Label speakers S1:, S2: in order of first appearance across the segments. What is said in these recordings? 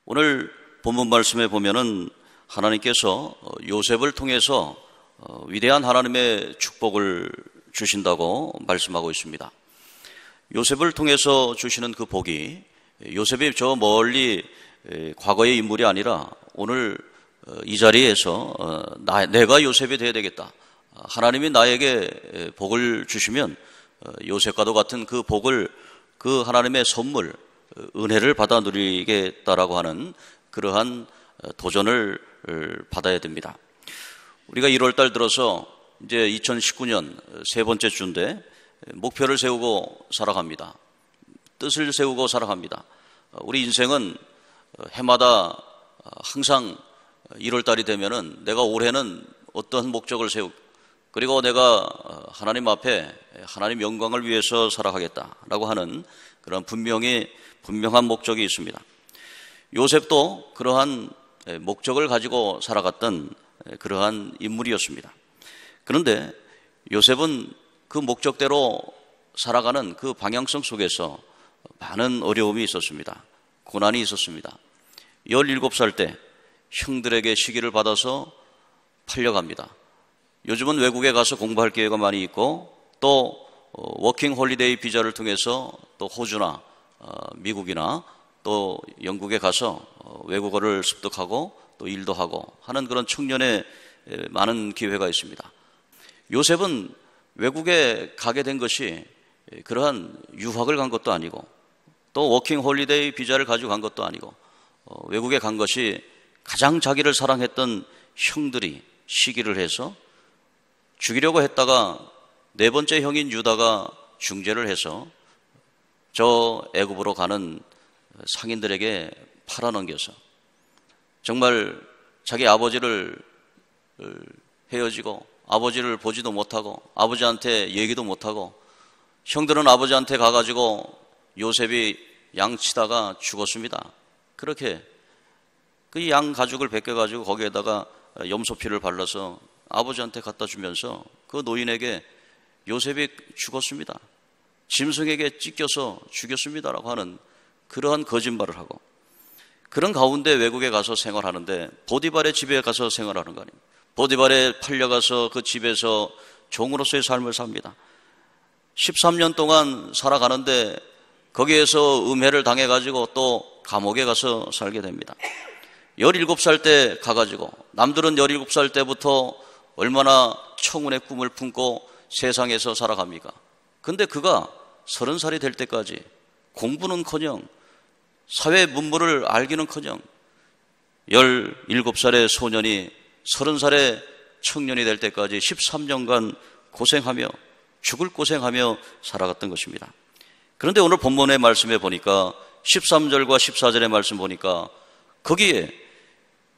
S1: 오늘 본문 말씀에 보면은 하나님께서 요셉을 통해서 위대한 하나님의 축복을 주신다고 말씀하고 있습니다. 요셉을 통해서 주시는 그 복이 요셉이 저 멀리 과거의 인물이 아니라 오늘 이 자리에서 내가 요셉이 되어야 되겠다. 하나님이 나에게 복을 주시면 요셉과도 같은 그 복을, 그 하나님의 선물, 은혜를 받아 누리겠다라고 하는 그러한 도전을 받아야 됩니다. 우리가 1월달 들어서 이제 2019년 세 번째 주인데 목표를 세우고 살아갑니다. 뜻을 세우고 살아갑니다. 우리 인생은 해마다 항상 1월달이 되면은 내가 올해는 어떤 목적을 세우고 그리고 내가 하나님 앞에 하나님 영광을 위해서 살아가겠다라고 하는 그런 분명한 목적이 있습니다. 요셉도 그러한 목적을 가지고 살아갔던 그러한 인물이었습니다. 그런데 요셉은 그 목적대로 살아가는 그 방향성 속에서 많은 어려움이 있었습니다. 고난이 있었습니다. 17살 때 형들에게 시기를 받아서 팔려갑니다. 요즘은 외국에 가서 공부할 기회가 많이 있고 또 워킹 홀리데이 비자를 통해서 또 호주나 미국이나 또 영국에 가서 외국어를 습득하고 또 일도 하고 하는 그런 청년의 많은 기회가 있습니다. 요셉은 외국에 가게 된 것이 그러한 유학을 간 것도 아니고 또 워킹 홀리데이 비자를 가지고 간 것도 아니고 외국에 간 것이 가장 자기를 사랑했던 형들이 시기를 해서 죽이려고 했다가 네 번째 형인 유다가 중재를 해서 저 애굽으로 가는 상인들에게 팔아넘겨서 정말 자기 아버지를 헤어지고 아버지를 보지도 못하고 아버지한테 얘기도 못하고 형들은 아버지한테 가가지고 요셉이 양 치다가 죽었습니다. 그렇게 그 양 가죽을 벗겨가지고 거기에다가 염소피를 발라서 아버지한테 갖다 주면서 그 노인에게 요셉이 죽었습니다. 짐승에게 찢겨서 죽였습니다라고 하는 그러한 거짓말을 하고 그런 가운데 외국에 가서 생활하는데 보디발의 집에 가서 생활하는 거 아닙니까? 보디발에 팔려가서 그 집에서 종으로서의 삶을 삽니다. 13년 동안 살아가는데 거기에서 음해를 당해가지고 또 감옥에 가서 살게 됩니다. 17살 때 가가지고 남들은 17살 때부터 얼마나 청운의 꿈을 품고 세상에서 살아갑니까? 근데 그가 30살이 될 때까지 공부는커녕 사회 문물을 알기는커녕 17살의 소년이 30살의 청년이 될 때까지 13년간 고생하며 죽을 고생하며 살아갔던 것입니다. 그런데 오늘 본문의 말씀에 보니까 13절과 14절의 말씀 보니까 거기에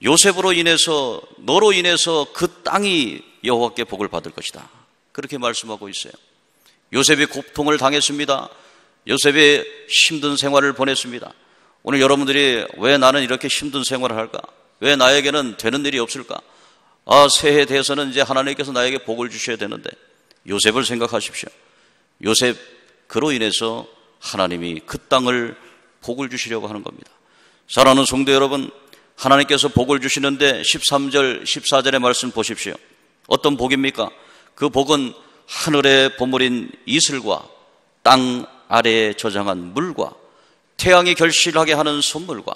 S1: 요셉으로 인해서 너로 인해서 그 땅이 여호와께 복을 받을 것이다. 그렇게 말씀하고 있어요. 요셉이 고통을 당했습니다. 요셉이 힘든 생활을 보냈습니다. 오늘 여러분들이 왜 나는 이렇게 힘든 생활을 할까? 왜 나에게는 되는 일이 없을까? 새해에 대해서는 이제 하나님께서 나에게 복을 주셔야 되는데 요셉을 생각하십시오. 요셉 그로 인해서 하나님이 그 땅을 복을 주시려고 하는 겁니다. 사랑하는 성도 여러분, 하나님께서 복을 주시는데 13절, 14절의 말씀 보십시오. 어떤 복입니까? 그 복은 하늘의 보물인 이슬과 땅 아래에 저장한 물과 태양이 결실하게 하는 선물과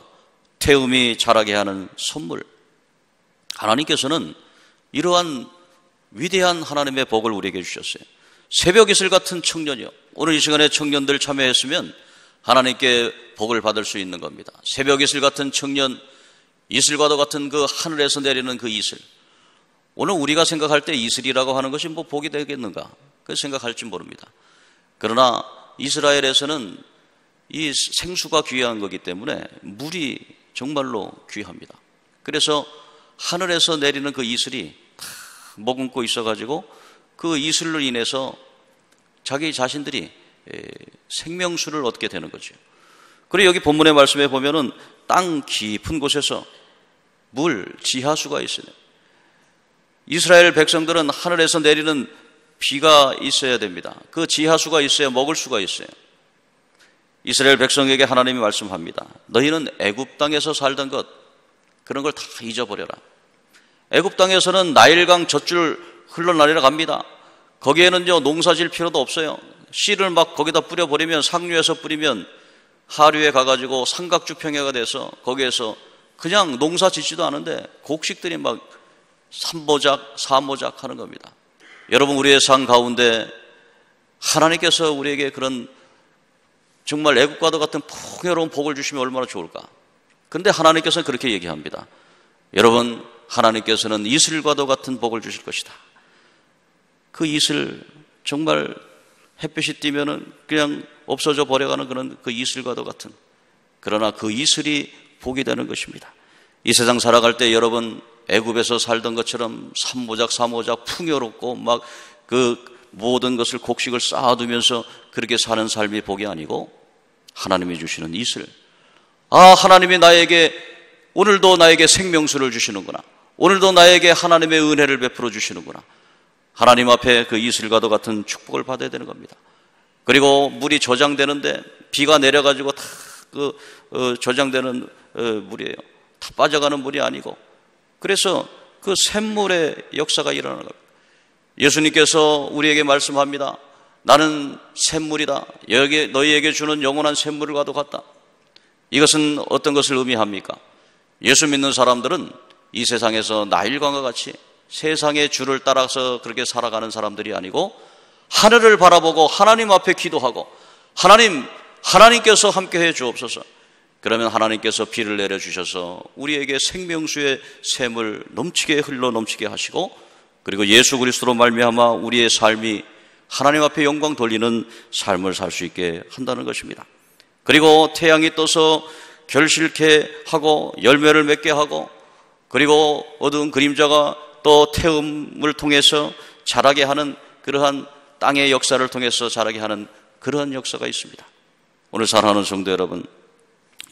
S1: 태음이 자라게 하는 선물. 하나님께서는 이러한 위대한 하나님의 복을 우리에게 주셨어요. 새벽 이슬 같은 청년이요. 오늘 이 시간에 청년들 참여했으면 하나님께 복을 받을 수 있는 겁니다. 새벽 이슬 같은 청년, 이슬과도 같은 그 하늘에서 내리는 그 이슬. 오늘 우리가 생각할 때 이슬이라고 하는 것이 뭐 복이 되겠는가? 그 생각할지 모릅니다. 그러나 이스라엘에서는 이 생수가 귀한 거기 때문에 물이 정말로 귀합니다. 그래서 하늘에서 내리는 그 이슬이 머금고 있어가지고 그 이슬로 인해서 자기 자신들이 생명수를 얻게 되는 거죠. 그리고 여기 본문의 말씀에 보면은 땅 깊은 곳에서 물, 지하수가 있어요. 이스라엘 백성들은 하늘에서 내리는 비가 있어야 됩니다. 그 지하수가 있어야 먹을 수가 있어요. 이스라엘 백성에게 하나님이 말씀합니다. 너희는 애굽 땅에서 살던 것, 그런 걸 다 잊어버려라. 애굽 땅에서는 나일강 젖줄 흘러내려 갑니다. 거기에는요 농사질 필요도 없어요. 씨를 막 거기다 뿌려버리면, 상류에서 뿌리면 하류에 가가지고 삼각주평야가 돼서 거기에서 그냥 농사 짓지도 않은데 곡식들이 막 삼보작, 사모작 하는 겁니다. 여러분, 우리의 삶 가운데 하나님께서 우리에게 그런 정말 애국과도 같은 풍요로운 복을 주시면 얼마나 좋을까. 그런데 하나님께서는 그렇게 얘기합니다. 여러분, 하나님께서는 이슬과도 같은 복을 주실 것이다. 그 이슬, 정말 햇빛이 띄면은 그냥 없어져 버려가는 그런 그 이슬과도 같은, 그러나 그 이슬이 복이 되는 것입니다. 이 세상 살아갈 때 여러분, 애굽에서 살던 것처럼 삼모작 사모작 풍요롭고 막 그 모든 것을 곡식을 쌓아두면서 그렇게 사는 삶이 복이 아니고 하나님이 주시는 이슬, 하나님이 나에게 오늘도 나에게 생명수를 주시는구나, 오늘도 나에게 하나님의 은혜를 베풀어 주시는구나, 하나님 앞에 그 이슬과도 같은 축복을 받아야 되는 겁니다. 그리고 물이 저장되는데 비가 내려가지고 다 저장되는 물이에요. 다 빠져가는 물이 아니고, 그래서 그 샘물의 역사가 일어나는 겁니다. 예수님께서 우리에게 말씀합니다. 나는 샘물이다. 너희에게 주는 영원한 샘물과도 같다. 이것은 어떤 것을 의미합니까? 예수 믿는 사람들은 이 세상에서 나일강과 같이 세상의 줄을 따라서 그렇게 살아가는 사람들이 아니고 하늘을 바라보고 하나님 앞에 기도하고 하나님께서 함께해 주옵소서. 그러면 하나님께서 비를 내려주셔서 우리에게 생명수의 샘을 넘치게 흘러 넘치게 하시고, 그리고 예수 그리스도로 말미암아 우리의 삶이 하나님 앞에 영광 돌리는 삶을 살 수 있게 한다는 것입니다. 그리고 태양이 떠서 결실케 하고 열매를 맺게 하고, 그리고 어두운 그림자가 또 태음을 통해서 자라게 하는 그러한 땅의 역사를 통해서 자라게 하는 그러한 역사가 있습니다. 오늘 사랑하는 성도 여러분,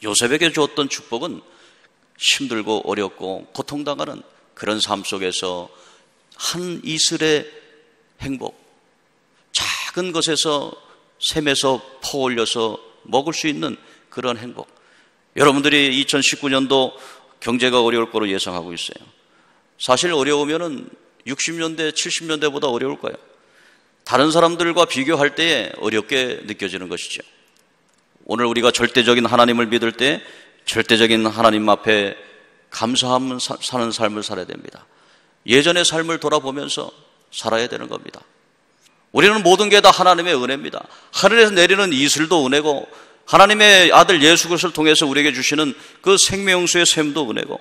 S1: 요셉에게 주었던 축복은 힘들고 어렵고 고통당하는 그런 삶 속에서 한 이슬의 행복, 작은 것에서 샘에서 퍼올려서 먹을 수 있는 그런 행복. 여러분들이 2019년도 경제가 어려울 거로 예상하고 있어요. 사실 어려우면은 60년대, 70년대보다 어려울 거예요. 다른 사람들과 비교할 때에 어렵게 느껴지는 것이죠. 오늘 우리가 절대적인 하나님을 믿을 때 절대적인 하나님 앞에 감사하며 사는 삶을 살아야 됩니다. 예전의 삶을 돌아보면서 살아야 되는 겁니다. 우리는 모든 게 다 하나님의 은혜입니다. 하늘에서 내리는 이슬도 은혜고, 하나님의 아들 예수 그리스도를 통해서 우리에게 주시는 그 생명수의 샘도 은혜고,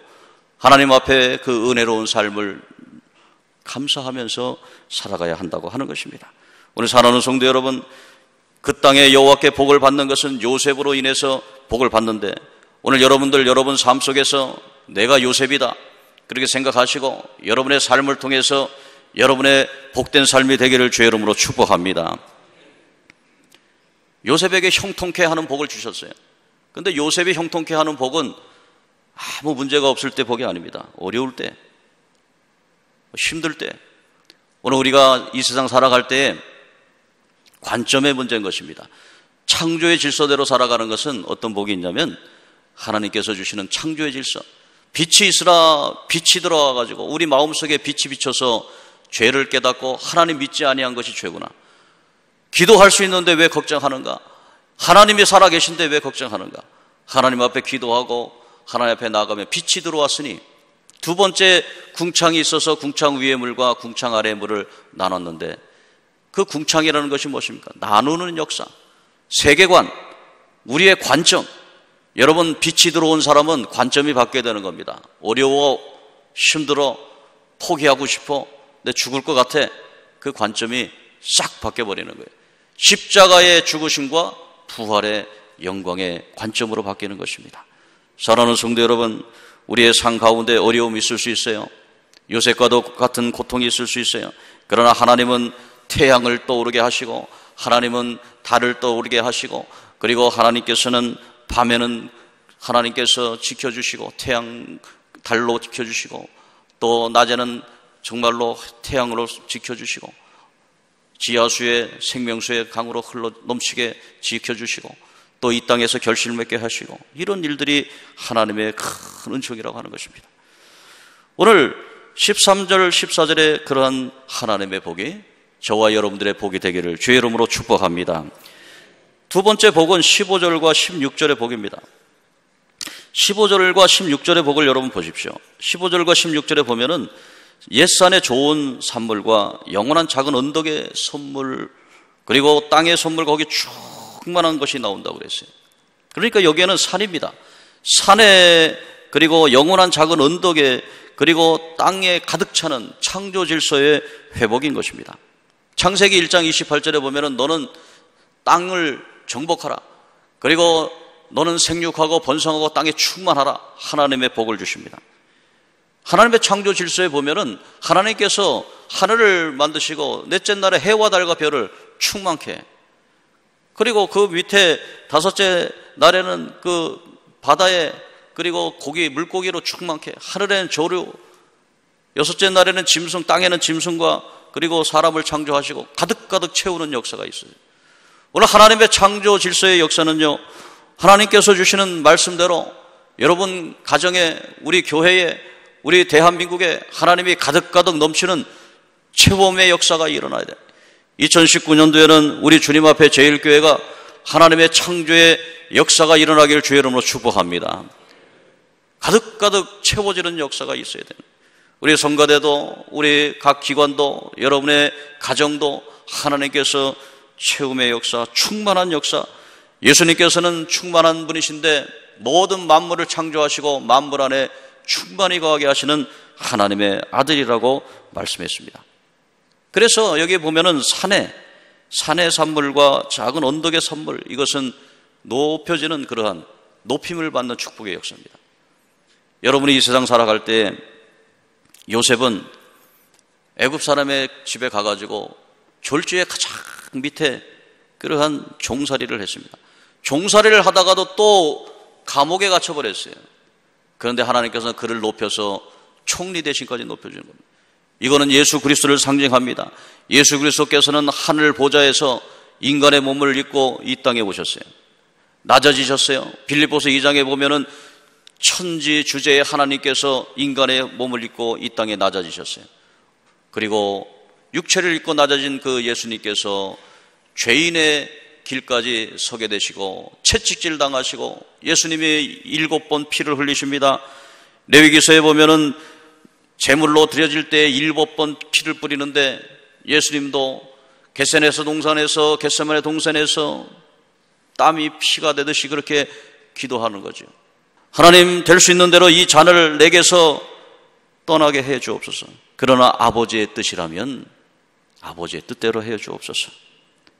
S1: 하나님 앞에 그 은혜로운 삶을 감사하면서 살아가야 한다고 하는 것입니다. 오늘 사랑하는 성도 여러분, 그 땅에 여호와께 복을 받는 것은 요셉으로 인해서 복을 받는데, 오늘 여러분 삶 속에서 내가 요셉이다 그렇게 생각하시고 여러분의 삶을 통해서 여러분의 복된 삶이 되기를 주의 이름으로 축복합니다. 요셉에게 형통케 하는 복을 주셨어요. 그런데 요셉이 형통케 하는 복은 아무 문제가 없을 때 복이 아닙니다. 어려울 때, 힘들 때. 오늘 우리가 이 세상 살아갈 때 관점의 문제인 것입니다. 창조의 질서대로 살아가는 것은 어떤 복이 있냐면 하나님께서 주시는 창조의 질서, 빛이 있으라 빛이 들어와가지고 우리 마음속에 빛이 비쳐서 죄를 깨닫고 하나님 믿지 아니한 것이 죄구나. 기도할 수 있는데 왜 걱정하는가? 하나님이 살아계신데 왜 걱정하는가? 하나님 앞에 기도하고 하나님 앞에 나아가면 빛이 들어왔으니, 두 번째 궁창이 있어서 궁창 위의 물과 궁창 아래의 물을 나눴는데, 그 궁창이라는 것이 무엇입니까? 나누는 역사, 세계관, 우리의 관점. 여러분, 빛이 들어온 사람은 관점이 바뀌어야 되는 겁니다. 어려워, 힘들어, 포기하고 싶어, 내 죽을 것 같아. 그 관점이 싹 바뀌어버리는 거예요. 십자가의 죽으심과 부활의 영광의 관점으로 바뀌는 것입니다. 사랑하는 성도 여러분, 우리의 삶 가운데 어려움이 있을 수 있어요. 요셉과도 같은 고통이 있을 수 있어요. 그러나 하나님은 태양을 떠오르게 하시고, 하나님은 달을 떠오르게 하시고, 그리고 하나님께서는 밤에는 하나님께서 지켜주시고 태양, 달로 지켜주시고, 또 낮에는 정말로 태양으로 지켜주시고, 지하수의 생명수의 강으로 흘러 넘치게 지켜주시고, 또 이 땅에서 결실을 맺게 하시고, 이런 일들이 하나님의 큰 은총이라고 하는 것입니다. 오늘 13절 14절에 그러한 하나님의 복이 저와 여러분들의 복이 되기를 주의 이름으로 축복합니다. 두 번째 복은 15절과 16절의 복입니다. 15절과 16절의 복을 여러분 보십시오. 15절과 16절에 보면은 옛산의 좋은 산물과 영원한 작은 언덕의 선물, 그리고 땅의 선물, 거기 충만한 것이 나온다고 그랬어요. 그러니까 여기에는 산입니다. 산에, 그리고 영원한 작은 언덕에, 그리고 땅에 가득 차는 창조 질서의 회복인 것입니다. 창세기 1장 28절에 보면은 너는 땅을 정복하라, 그리고 너는 생육하고 번성하고 땅에 충만하라, 하나님의 복을 주십니다. 하나님의 창조 질서에 보면은 하나님께서 하늘을 만드시고 넷째 날에 해와 달과 별을 충만케, 그리고 그 밑에 다섯째 날에는 그 바다에, 그리고 고기, 물고기로 충만케, 하늘에는 조류, 여섯째 날에는 짐승, 땅에는 짐승과 그리고 사람을 창조하시고 가득가득 채우는 역사가 있어요. 오늘 하나님의 창조 질서의 역사는요, 하나님께서 주시는 말씀대로 여러분 가정에, 우리 교회에, 우리 대한민국에 하나님이 가득가득 넘치는 체험의 역사가 일어나야 돼요. 2019년도에는 우리 주님 앞에 제일교회가 하나님의 창조의 역사가 일어나기를 주의 이름으로 축복합니다. 가득가득 채워지는 역사가 있어야 돼요. 우리 성가대도, 우리 각 기관도, 여러분의 가정도 하나님께서 체험의 역사, 충만한 역사, 예수님께서는 충만한 분이신데 모든 만물을 창조하시고 만물 안에 충만히 거하게 하시는 하나님의 아들이라고 말씀했습니다. 그래서 여기 보면은 산의 산물과 작은 언덕의 산물, 이것은 높여지는 그러한 높임을 받는 축복의 역사입니다. 여러분이 이 세상 살아갈 때 요셉은 애굽 사람의 집에 가가지고 졸지의 가장 밑에 그러한 종살이를 했습니다. 종살이를 하다가도 또 감옥에 갇혀버렸어요. 그런데 하나님께서는 그를 높여서 총리 대신까지 높여주는 겁니다. 이거는 예수 그리스도를 상징합니다. 예수 그리스도께서는 하늘 보좌에서 인간의 몸을 입고 이 땅에 오셨어요. 낮아지셨어요. 빌립보서 2장에 보면은 천지 주제의 하나님께서 인간의 몸을 입고 이 땅에 낮아지셨어요. 그리고 육체를 입고 낮아진 그 예수님께서 죄인의 길까지 서게 되시고 채찍질 당하시고 예수님이 7번 피를 흘리십니다. 레위기서에 보면은 제물로 드려질 때 7번 피를 뿌리는데 예수님도 겟세마네 동산에서 땀이 피가 되듯이 그렇게 기도하는 거죠. 하나님, 될 수 있는 대로 이 잔을 내게서 떠나게 해 주옵소서. 그러나 아버지의 뜻이라면 아버지의 뜻대로 해 주옵소서.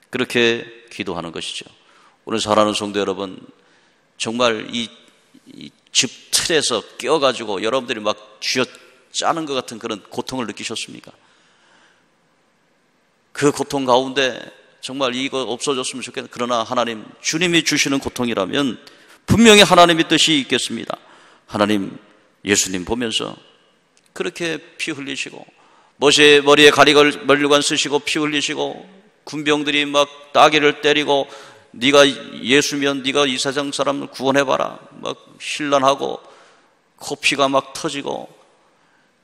S1: 그렇게 기도하는 것이죠. 오늘 사랑하는 성도 여러분, 정말 이 집 틀에서 끼어가지고 여러분들이 막 쥐어 짜는 것 같은 그런 고통을 느끼셨습니까? 그 고통 가운데 정말 이거 없어졌으면 좋겠는, 그러나 하나님, 주님이 주시는 고통이라면 분명히 하나님의 뜻이 있겠습니다. 하나님, 예수님 보면서 그렇게 피 흘리시고 모세의 머리에 면류관 쓰시고 피 흘리시고 군병들이 막 따귀를 때리고 네가 예수면 네가 이 세상 사람을 구원해봐라 막 신란하고 코피가 막 터지고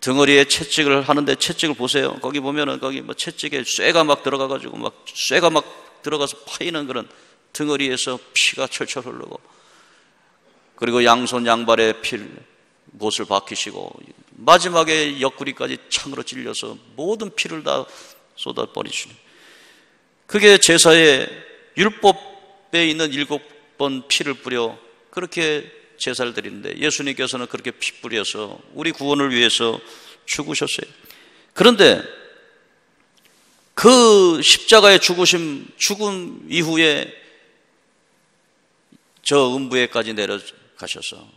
S1: 등허리에 채찍을 하는데 채찍을 보세요. 거기 보면은 거기 뭐 채찍에 쇠가 막 들어가가지고 막 쇠가 막 들어가서 파이는 그런 등허리에서 피가 철철 흐르고, 그리고 양손 양발에 못을 박히시고 마지막에 옆구리까지 창으로 찔려서 모든 피를 다 쏟아버리시는, 그게 제사의 율법에 있는 7번 피를 뿌려 그렇게 제사를 드리는데 예수님께서는 그렇게 피 뿌려서 우리 구원을 위해서 죽으셨어요. 그런데 그 십자가의 죽음 이후에 저 음부에까지 내려가셔서,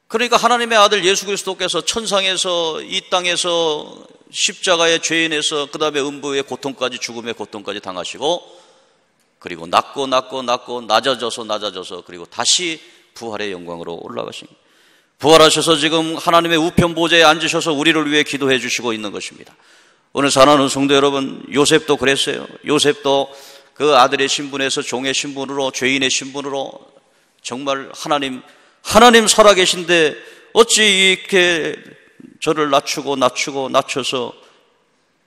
S1: 그러니까 하나님의 아들 예수 그리스도께서 천상에서 이 땅에서 십자가의 죄인에서 그 다음에 음부의 고통까지, 죽음의 고통까지 당하시고, 그리고 낮고 낮아져서 그리고 다시 부활의 영광으로 올라가신, 부활하셔서 지금 하나님의 우편 보좌에 앉으셔서 우리를 위해 기도해 주시고 있는 것입니다. 오늘 사랑하는 성도 여러분, 요셉도 그랬어요. 요셉도 그 아들의 신분에서 종의 신분으로, 죄인의 신분으로 정말 하나님 살아계신데 어찌 이렇게 저를 낮춰서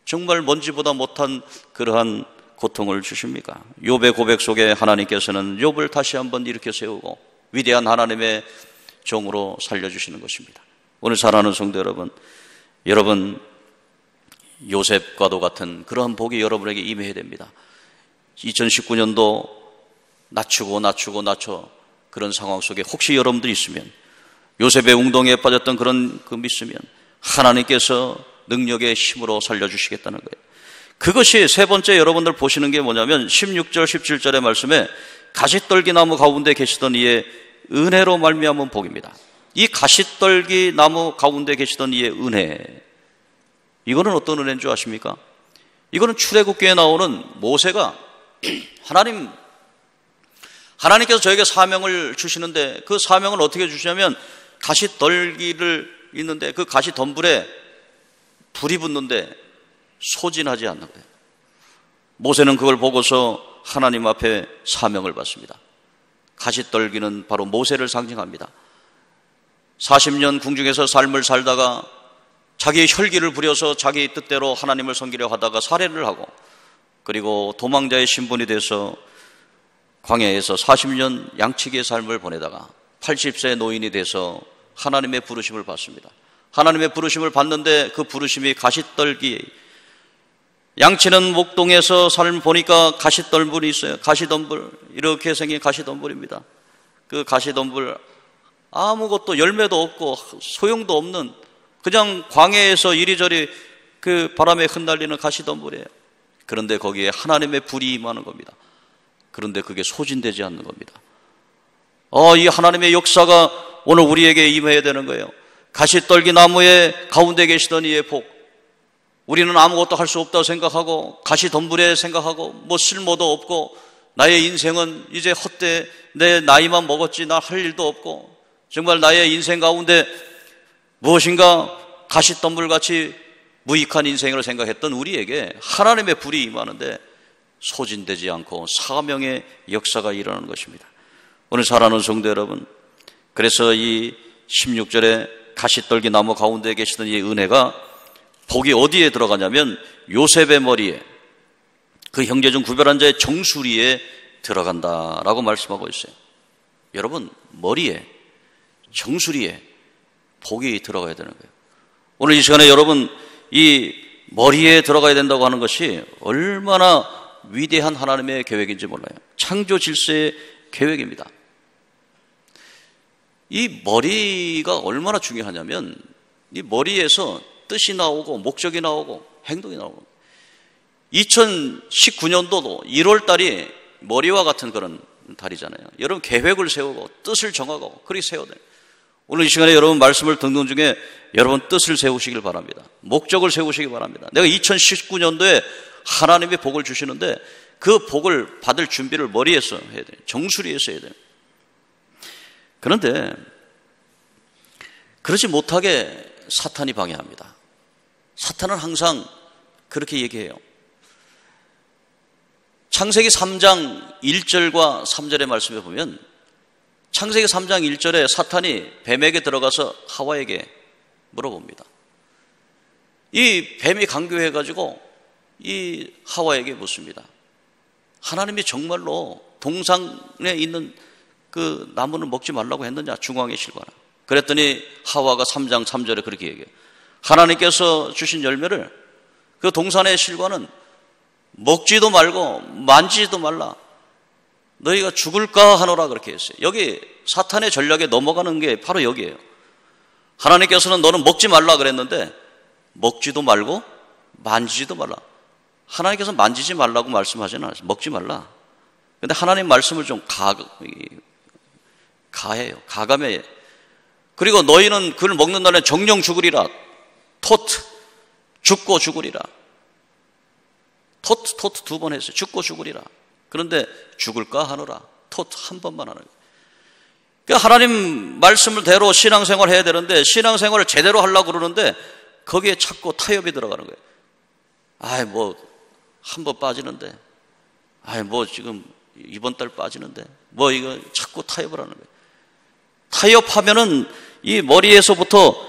S1: 정말 먼지보다 못한 그러한 고통을 주십니까? 욥의 고백 속에 하나님께서는 욥을 다시 한번 일으켜 세우고 위대한 하나님의 종으로 살려주시는 것입니다. 오늘 사랑하는 성도 여러분 요셉과도 같은 그러한 복이 여러분에게 임해야 됩니다. 2019년도 낮춰 그런 상황 속에 혹시 여러분들이 있으면, 요셉의 웅덩이에 빠졌던 그런 그 믿으면 하나님께서 능력의 힘으로 살려주시겠다는 거예요. 그것이 세 번째 여러분들 보시는 게 뭐냐면 16절 17절의 말씀에 가시떨기 나무 가운데 계시던 이의 은혜로 말미암은 복입니다. 이 가시떨기 나무 가운데 계시던 이의 은혜, 이거는 어떤 은혜인 줄 아십니까? 이거는 출애굽기에 나오는 모세가 하나님께서 저에게 사명을 주시는데 그 사명을 어떻게 주시냐면 가시떨기를 있는데 그 가시덤불에 불이 붙는데 소진하지 않는 거예요. 모세는 그걸 보고서 하나님 앞에 사명을 받습니다. 가시떨기는 바로 모세를 상징합니다. 40년 궁중에서 삶을 살다가 자기의 혈기를 부려서 자기 뜻대로 하나님을 섬기려 하다가 살해를 하고, 그리고 도망자의 신분이 돼서 광야에서 40년 양치기의 삶을 보내다가 80세 노인이 돼서 하나님의 부르심을 받습니다. 하나님의 부르심을 받는데 그 부르심이 가시떨기, 양치는 목동에서 삶을 보니까 가시덤불이 있어요. 가시덤불, 이렇게 생긴 가시덤불입니다. 그 가시덤불 아무것도 열매도 없고 소용도 없는 그냥 광야에서 이리저리 그 바람에 흩날리는 가시덤불이에요. 그런데 거기에 하나님의 불이 임하는 겁니다. 그런데 그게 소진되지 않는 겁니다. 이 하나님의 역사가 오늘 우리에게 임해야 되는 거예요. 가시떨기 나무의 가운데 계시던 이의 복, 우리는 아무것도 할 수 없다고 생각하고 가시덤불에 생각하고 뭐 쓸모도 없고 나의 인생은 이제 헛되이 내 나이만 먹었지 나 할 일도 없고 정말 나의 인생 가운데 무엇인가 가시덤불같이 무익한 인생으로 생각했던 우리에게 하나님의 불이 임하는데 소진되지 않고 사명의 역사가 일어나는 것입니다. 오늘 사랑하는 성도 여러분, 그래서 이 16절에 가시떨기 나무 가운데 계시던 이 은혜가 복이 어디에 들어가냐면 요셉의 머리에, 그 형제 중 구별한 자의 정수리에 들어간다라고 말씀하고 있어요. 여러분, 머리에, 정수리에 복이 들어가야 되는 거예요. 오늘 이 시간에 여러분, 이 머리에 들어가야 된다고 하는 것이 얼마나 위대한 하나님의 계획인지 몰라요. 창조 질서의 계획입니다. 이 머리가 얼마나 중요하냐면 이 머리에서 뜻이 나오고 목적이 나오고 행동이 나오고, 2019년도도 1월 달이 머리와 같은 그런 달이잖아요. 여러분 계획을 세우고 뜻을 정하고 그렇게 세워야 돼요. 오늘 이 시간에 여러분 말씀을 듣는 중에 여러분 뜻을 세우시길 바랍니다. 목적을 세우시기 바랍니다. 내가 2019년도에 하나님의 복을 주시는데 그 복을 받을 준비를 머리에서 해야 돼요. 정수리에서 해야 돼요. 그런데 그러지 못하게 사탄이 방해합니다. 사탄은 항상 그렇게 얘기해요. 창세기 3장 1절과 3절의 말씀에 보면 창세기 3장 1절에 사탄이 뱀에게 들어가서 하와에게 물어봅니다. 이 뱀이 강교해가지고 이 하와에게 묻습니다. 하나님이 정말로 동산에 있는 그 나무는 먹지 말라고 했느냐, 중앙의 실과나. 그랬더니 하와가 3장 3절에 그렇게 얘기해요. 하나님께서 주신 열매를, 그 동산의 실과는 먹지도 말고 만지지도 말라, 너희가 죽을까 하노라, 그렇게 했어요. 여기 사탄의 전략에 넘어가는 게 바로 여기에요. 하나님께서는 너는 먹지 말라 그랬는데 먹지도 말고 만지지도 말라. 하나님께서 만지지 말라고 말씀하지는 않았어요. 먹지 말라. 근데 하나님 말씀을 좀 가해요. 가감해요. 그리고 너희는 그를 먹는 날에 정령 죽으리라. 토트, 죽고 죽으리라. 토트 두 번 했어요. 죽고 죽으리라. 그런데 죽을까 하노라. 토트 한 번만 하는 거예요. 그러니까 하나님 말씀을 대로 신앙생활을 해야 되는데 신앙생활을 제대로 하려고 그러는데 거기에 자꾸 타협이 들어가는 거예요. 뭐 한 번 빠지는데 뭐 지금 이번 달 빠지는데 뭐 이거 자꾸 타협을 하는 거예요. 타협하면은 이 머리에서부터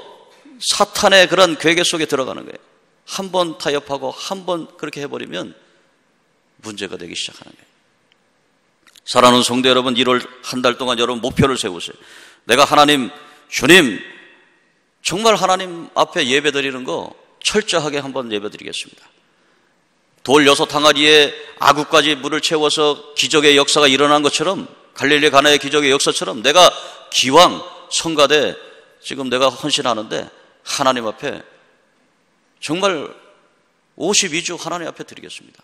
S1: 사탄의 그런 괴계 속에 들어가는 거예요. 한 번 타협하고 한 번 그렇게 해버리면 문제가 되기 시작하는 거예요. 사랑하는 성도 여러분, 1월 한 달 동안 여러분 목표를 세우세요. 내가 하나님, 주님, 정말 하나님 앞에 예배 드리는 거 철저하게 한번 예배 드리겠습니다. 돌 6항아리에 아구까지 물을 채워서 기적의 역사가 일어난 것처럼, 갈릴리 가나의 기적의 역사처럼 내가 기왕 성가대 지금 내가 헌신하는데 하나님 앞에 정말 52주 하나님 앞에 드리겠습니다.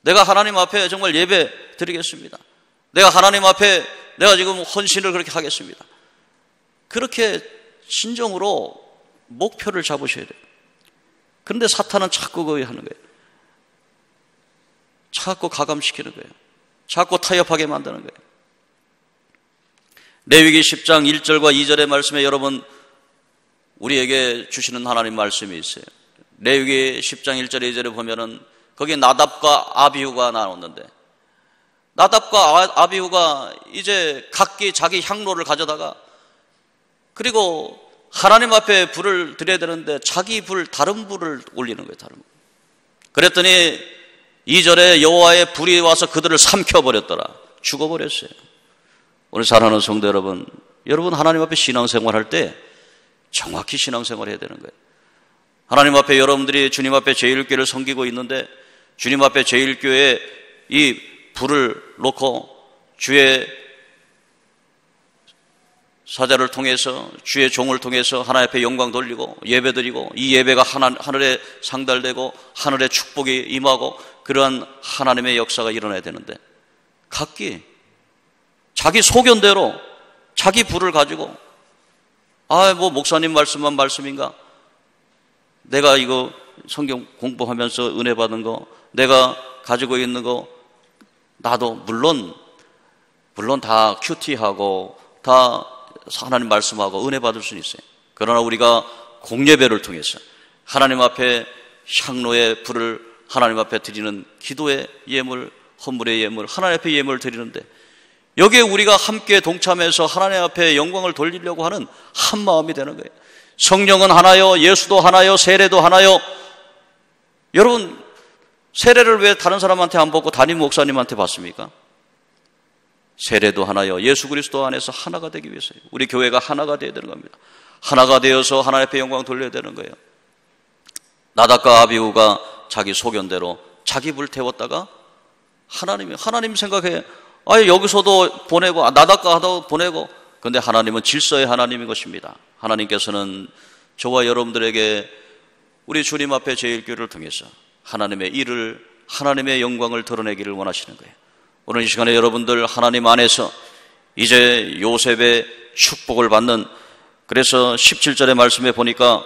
S1: 내가 하나님 앞에 정말 예배 드리겠습니다. 내가 하나님 앞에 내가 지금 헌신을 그렇게 하겠습니다. 그렇게 신정으로 목표를 잡으셔야 돼요. 그런데 사탄은 자꾸 그거 하는 거예요. 자꾸 가감시키는 거예요. 자꾸 타협하게 만드는 거예요. 레위기 10장 1절과 2절의 말씀에 여러분 우리에게 주시는 하나님 말씀이 있어요. 레위기 10장 1절 2절에 보면은 거기에 나답과 아비후가 나오는데, 나답과 아비후가 이제 각기 자기 향로를 가져다가, 그리고 하나님 앞에 불을 드려야 되는데 자기 불, 다른 불을 올리는 거예요. 다른 불. 그랬더니 2절에 여호와의 불이 와서 그들을 삼켜버렸더라. 죽어버렸어요. 오늘 사랑하는 성도 여러분, 여러분 하나님 앞에 신앙생활할 때 정확히 신앙생활을 해야 되는 거예요. 하나님 앞에 여러분들이 주님 앞에 제1교회를 섬기고 있는데 주님 앞에 제1교회에 이 불을 놓고 주의 사자를 통해서, 주의 종을 통해서 하나님 앞에 영광 돌리고 예배드리고, 이 예배가 하늘에 상달되고 하늘의 축복이 임하고 그러한 하나님의 역사가 일어나야 되는데, 각기 자기 소견대로 자기 불을 가지고 뭐 목사님 말씀만 말씀인가? 내가 이거 성경 공부하면서 은혜 받은 거, 내가 가지고 있는 거, 나도 물론 다 큐티하고 다 하나님 말씀하고 은혜 받을 수는 있어요. 그러나 우리가 공예배를 통해서 하나님 앞에 향로의 불을 하나님 앞에 드리는 기도의 예물, 헌물의 예물, 하나님 앞에 예물을 드리는데, 여기에 우리가 함께 동참해서 하나님 앞에 영광을 돌리려고 하는 한 마음이 되는 거예요. 성령은 하나요, 예수도 하나요, 세례도 하나요. 여러분, 세례를 왜 다른 사람한테 안 받고 담임 목사님한테 받습니까? 세례도 하나요, 예수 그리스도 안에서 하나가 되기 위해서요. 우리 교회가 하나가 되어야 되는 겁니다. 하나가 되어서 하나님 앞에 영광 돌려야 되는 거예요. 나답과 아비후가 자기 소견대로 자기 불 태웠다가 하나님 생각해, 여기서도 보내고 나답과 하도 보내고, 근데 하나님은 질서의 하나님인 것입니다. 하나님께서는 저와 여러분들에게 우리 주님 앞에 제1교회를 통해서 하나님의 일을, 하나님의 영광을 드러내기를 원하시는 거예요. 오늘 이 시간에 여러분들 하나님 안에서 이제 요셉의 축복을 받는, 그래서 17절의 말씀에 보니까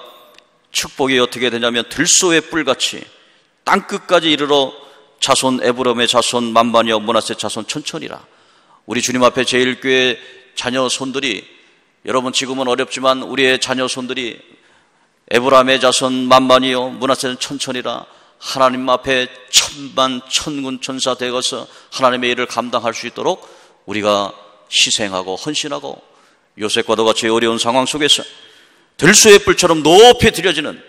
S1: 축복이 어떻게 되냐면 들소의 뿔같이 땅끝까지 이르러 자손 에브라임의 자손 만반이여 므낫세 자손 천천이라. 우리 주님 앞에 제1교회 자녀 손들이, 여러분 지금은 어렵지만 우리의 자녀 손들이 에브라임의 자손 만반이여 므낫세 천천이라 하나님 앞에 천만 천군 천사 되어서 하나님의 일을 감당할 수 있도록 우리가 희생하고 헌신하고, 요셉과도 같이 어려운 상황 속에서 들소의 뿔처럼 높이 들여지는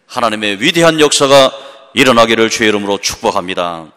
S1: 하나님의 위대한 역사가 일어나기를 주의 이름으로 축복합니다.